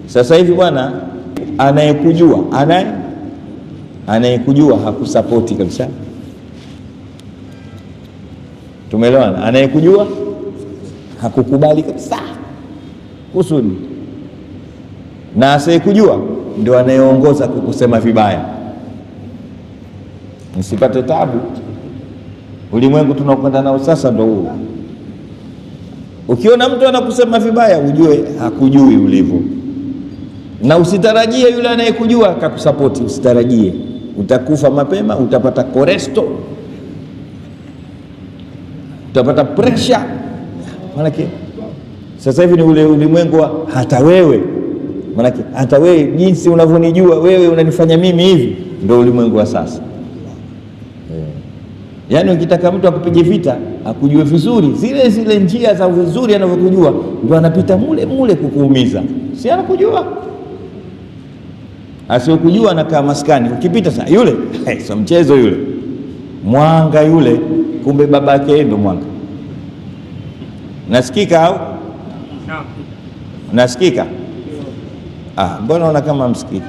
Sasa hivi bwana, anayekujua hakusapoti kabisa. Tumeelewana? Anayekujua hakukubali kabisa kusudi, na asiyekujua ndio anayeongoza kukusema vibaya. Msipate tabu. Ulimwengu tunaokwenda nao sasa ndio huu. Ukiona mtu anakusema vibaya, ujue hakujui ulivyo, na usitarajie yule anayekujua akakusapoti. Usitarajie, utakufa mapema, utapata cholesterol, utapata pressure. Maanake sasa hivi ni ule ulimwengu hata wewe, maanake hata wewe jinsi unavyonijua wewe unanifanya mimi hivi, ndio ulimwengu wa sasa. Yaani ukitaka mtu akupige vita, akujue vizuri, zile njia za vizuri anavyokujua, ndio anapita mule kukuumiza. Si anakujua? Asiyokujua anakaa maskani. Ukipita sasa yule, sio mchezo yule. Mwanga yule, kumbe babake ndio mwanga. Nasikika au? Nasikika? Mbona una kama msikika?